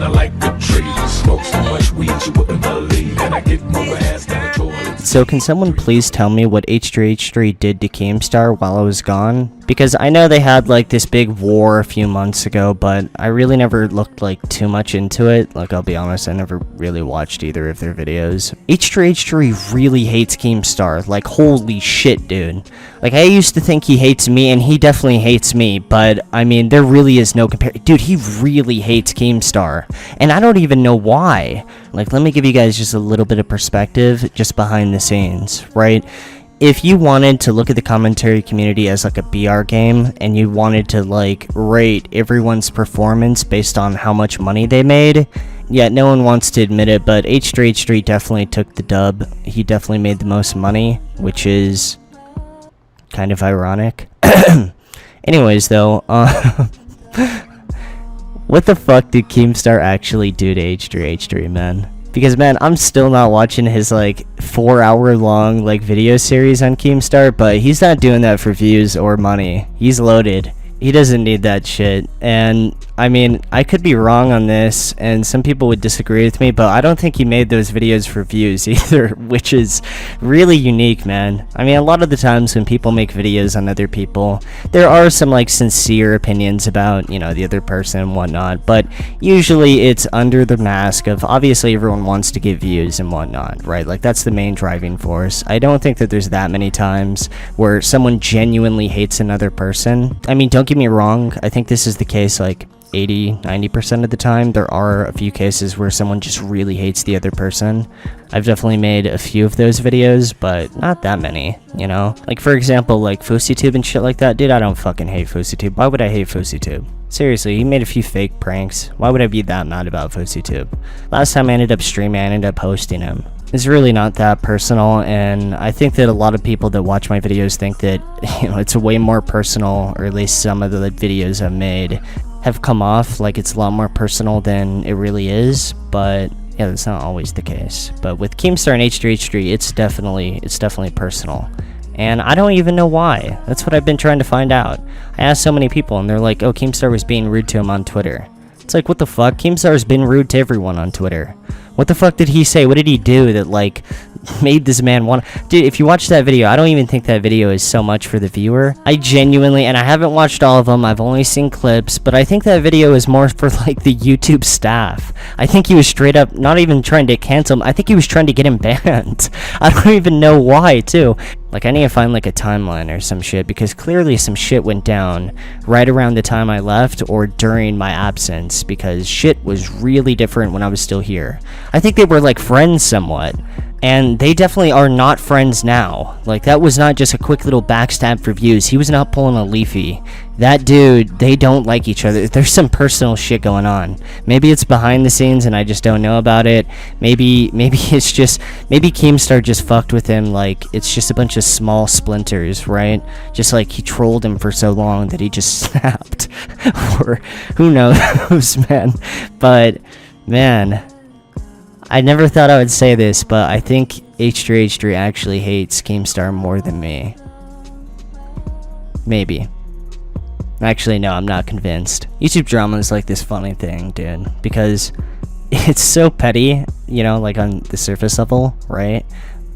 kinda like a tree. Smoke so much weed you wouldn't believe, and I get more ass than a toilet. So can someone please tell me what H3H3 did to Keemstar while I was gone? Because I know they had like this big war a few months ago, but I really never looked like too much into it. Like, I'll be honest, I never really watched either of their videos. H3H3 really hates Keemstar. Like, holy shit, dude. Like, I used to think he hates me, and he definitely hates me, but I mean, there really is no comparison. Dude, he really hates Keemstar, and I don't even know why. Like, let me give you guys just a little bit of perspective just behind the scenes, right? If you wanted to look at the commentary community as like a BR game, and you wanted to like rate everyone's performance based on how much money they made, yeah, no one wants to admit it, but H3H3 definitely took the dub. He definitely made the most money, which is kind of ironic. Anyways, though, what the fuck did Keemstar actually do to H3H3, man? Because, man, I'm still not watching his, like, 4-hour-long, like, video series on Keemstar, but he's not doing that for views or money. He's loaded. He doesn't need that shit. And, I mean, I could be wrong on this, and some people would disagree with me, but I don't think he made those videos for views either, which is really unique, man. I mean, a lot of the times when people make videos on other people, there are some, like, sincere opinions about, you know, the other person and whatnot, but usually it's under the mask of, obviously, everyone wants to get views and whatnot, right? Like, that's the main driving force. I don't think that there's that many times where someone genuinely hates another person. I mean, don't get me wrong, I think this is the case, like, 80-90% of the time. There are a few cases where someone just really hates the other person. I've definitely made a few of those videos, but not that many, you know? Like, for example, like FouseyTube and shit like that. Dude, I don't fucking hate FouseyTube. Why would I hate FouseyTube? Seriously, he made a few fake pranks. Why would I be that mad about FouseyTube? Last time I ended up streaming, I ended up hosting him. It's really not that personal, and I think that a lot of people that watch my videos think that, you know, it's way more personal, or at least some of the videos I've made have come off like it's a lot more personal than it really is, but yeah, that's not always the case. But with Keemstar and H3H3, it's definitely personal. And I don't even know why. That's what I've been trying to find out. I asked so many people, and they're like, oh, Keemstar was being rude to him on Twitter. It's like, what the fuck? Keemstar's been rude to everyone on Twitter. What the fuck did he say? What did he do that, like, made this man want... Dude, if you watch that video, I don't even think that video is so much for the viewer. I genuinely... And I haven't watched all of them. I've only seen clips. But I think that video is more for, like, the YouTube staff. I think he was straight up not even trying to cancel him. I think he was trying to get him banned. I don't even know why, too. Like, I need to find, like, a timeline or some shit, because clearly some shit went down right around the time I left or during my absence, because shit was really different when I was still here. I think they were, like, friends somewhat, and they definitely are not friends now. Like, that was not just a quick little backstab for views. He was not pulling a Leafy. That dude, they don't like each other. There's some personal shit going on. Maybe it's behind the scenes and I just don't know about it. Maybe it's just... Maybe Keemstar just fucked with him, like, it's just a bunch of small splinters, right? Just like he trolled him for so long that he just snapped. Or who knows, man. But, man... I never thought I would say this, but I think H3H3 actually hates Keemstar more than me. Maybe. Actually, no, I'm not convinced. YouTube drama is like this funny thing, dude, because it's so petty, you know, like on the surface level, right?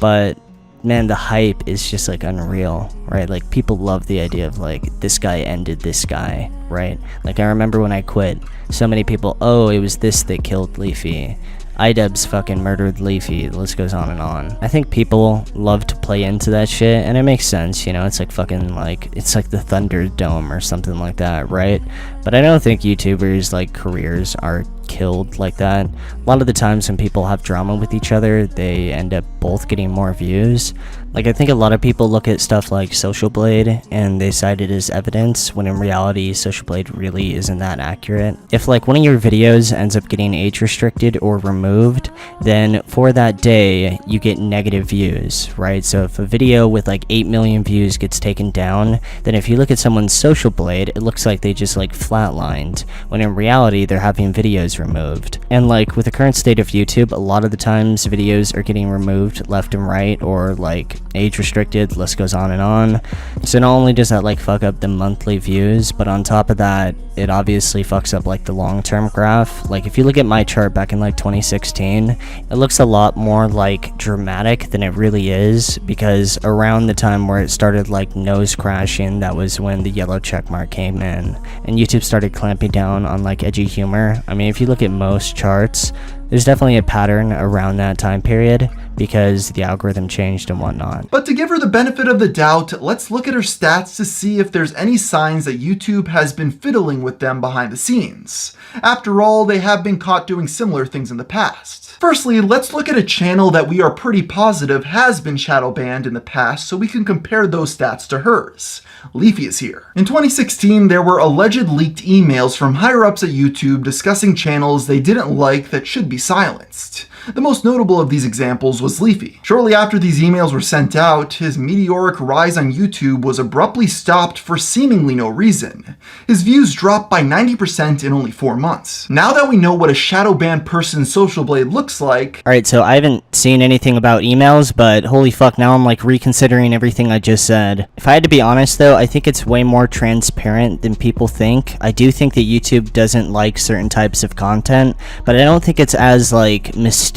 But, man, the hype is just like unreal, right? Like, people love the idea of like, this guy ended this guy, right? Like, I remember when I quit, so many people, oh, it was this that killed Leafy. iDubbbz fucking murdered Leafy. The list goes on and on. I think people love to play into that shit, and it makes sense, you know? It's like fucking, like, it's like the Thunderdome or something like that, right? But I don't think YouTubers, like, careers are killed like that. A lot of the times when people have drama with each other, they end up both getting more views. Like, I think a lot of people look at stuff like Social Blade and they cite it as evidence, when in reality, Social Blade really isn't that accurate. If, like, one of your videos ends up getting age restricted or removed, then for that day, you get negative views, right? So if a video with, like, 8 million views gets taken down, then if you look at someone's Social Blade, it looks like they just, like, flatlined, when in reality, they're having videos removed. And, like, with the current state of YouTube, a lot of the times videos are getting removed left and right, or, like, age restricted, list goes on and on. So not only does that like fuck up the monthly views, but on top of that, it obviously fucks up like the long-term graph. Like if you look at my chart back in like 2016, it looks a lot more like dramatic than it really is, because around the time where it started like nose crashing, that was when the yellow check mark came in and YouTube started clamping down on like edgy humor. I mean, if you look at most charts, there's definitely a pattern around that time period because the algorithm changed and whatnot. But to give her the benefit of the doubt, let's look at her stats to see if there's any signs that YouTube has been fiddling with them behind the scenes. After all, they have been caught doing similar things in the past. Firstly, let's look at a channel that we are pretty positive has been shadow banned in the past so we can compare those stats to hers. LeafyIsHere. In 2016, there were alleged leaked emails from higher-ups at YouTube discussing channels they didn't like that should be silenced. The most notable of these examples was Leafy. Shortly after these emails were sent out, his meteoric rise on YouTube was abruptly stopped for seemingly no reason. His views dropped by 90% in only 4 months. Now that we know what a shadow banned person's social blade looks like... Alright, so I haven't seen anything about emails, but holy fuck, now I'm like reconsidering everything I just said. If I had to be honest though, I think it's way more transparent than people think. I do think that YouTube doesn't like certain types of content, but I don't think it's as like mysterious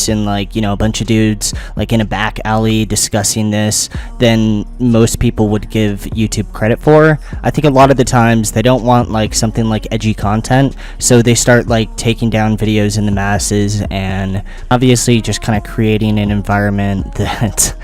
and like, you know, a bunch of dudes like in a back alley discussing this than most people would give YouTube credit for. I think a lot of the times they don't want like something like edgy content, so they start like taking down videos in the masses and obviously just kind of creating an environment that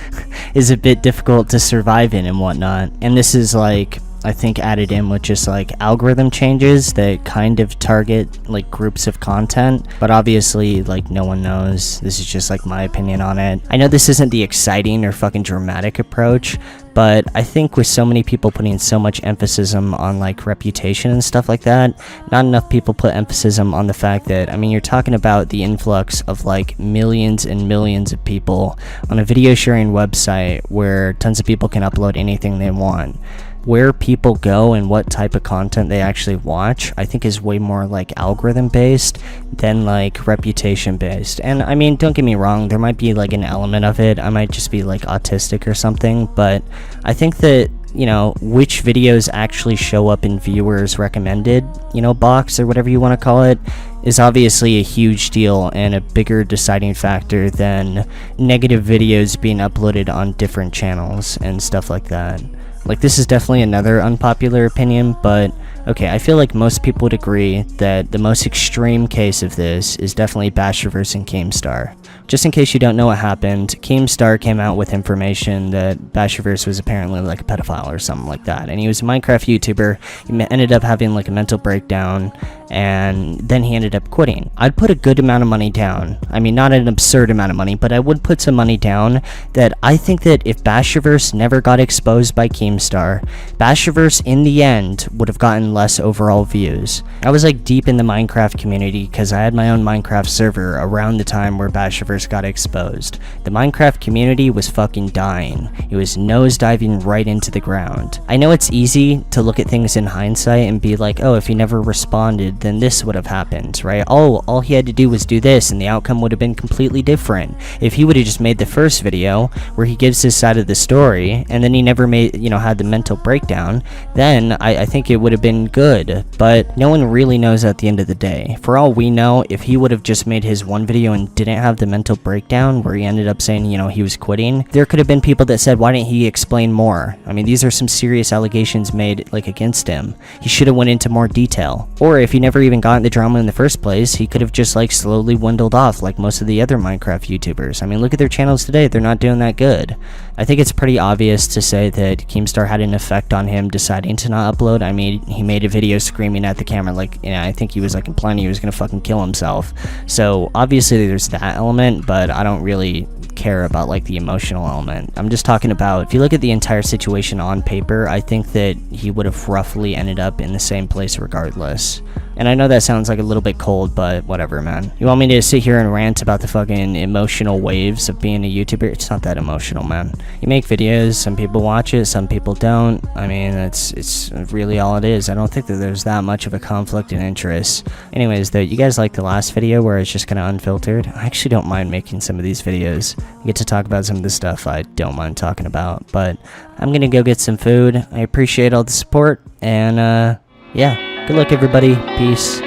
is a bit difficult to survive in and whatnot. And this is like, I think, added in with just like algorithm changes that kind of target like groups of content, but obviously like no one knows. This is just like my opinion on it. I know this isn't the exciting or fucking dramatic approach, but I think with so many people putting so much emphasis on like reputation and stuff like that, not enough people put emphasis on the fact that, I mean, you're talking about the influx of like millions and millions of people on a video sharing website where tons of people can upload anything they want. Where people go and what type of content they actually watch, I think is way more like algorithm based than like reputation based. And I mean, don't get me wrong, there might be like an element of it. I might just be like autistic or something, but I think that, you know, which videos actually show up in viewers recommended, you know, box or whatever you want to call it, is obviously a huge deal and a bigger deciding factor than negative videos being uploaded on different channels and stuff like that. Like, this is definitely another unpopular opinion, but okay, I feel like most people would agree that the most extreme case of this is definitely Basherverse and Keemstar. Just in case you don't know what happened, Keemstar came out with information that Basherverse was apparently like a pedophile or something like that, and he was a Minecraft YouTuber. He ended up having like a mental breakdown, and then he ended up quitting. I'd put a good amount of money down. I mean, not an absurd amount of money, but I would put some money down that I think that if Basherverse never got exposed by Keemstar, Basherverse in the end would have gotten less overall views. I was like deep in the Minecraft community because I had my own Minecraft server around the time where Basherverse got exposed. The Minecraft community was fucking dying. It was nosediving right into the ground. I know it's easy to look at things in hindsight and be like, oh, if he never responded, then this would have happened, right? Oh, all he had to do was do this and the outcome would have been completely different. If he would have just made the first video where he gives his side of the story and then he never made, you know, had the mental breakdown, then I think it would have been good. But no one really knows at the end of the day. For all we know, if he would have just made his one video and didn't have the mental breakdown where he ended up saying, you know, he was quitting, there could have been people that said, why didn't he explain more? I mean, these are some serious allegations made like against him. He should have went into more detail. Or if he never even got in the drama in the first place, he could have just like slowly dwindled off like most of the other Minecraft YouTubers. I mean, look at their channels today, they're not doing that good. I think it's pretty obvious to say that Keemstar had an effect on him deciding to not upload. I mean, he made a video screaming at the camera like, you know, I think he was like implying he was gonna fucking kill himself. So obviously there's that element, but I don't really care about like the emotional element. I'm just talking about, if you look at the entire situation on paper, I think that he would have roughly ended up in the same place regardless. And I know that sounds like a little bit cold, but whatever, man. You want me to sit here and rant about the fucking emotional waves of being a YouTuber? It's not that emotional, man. You make videos, some people watch it, some people don't. I mean, it's really all it is. I don't think that there's that much of a conflict in interest. Anyways, though, you guys like the last video where it's just kind of unfiltered? I actually don't mind making some of these videos. I get to talk about some of the stuff I don't mind talking about, but I'm gonna go get some food. I appreciate all the support, and yeah. Good luck, everybody. Peace.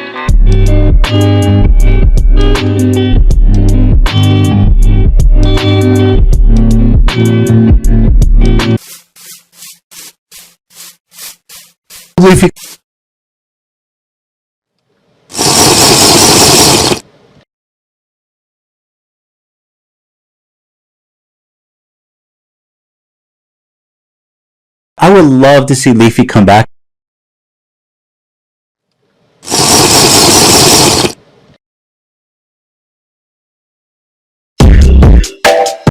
Leafy. I would love to see Leafy come back.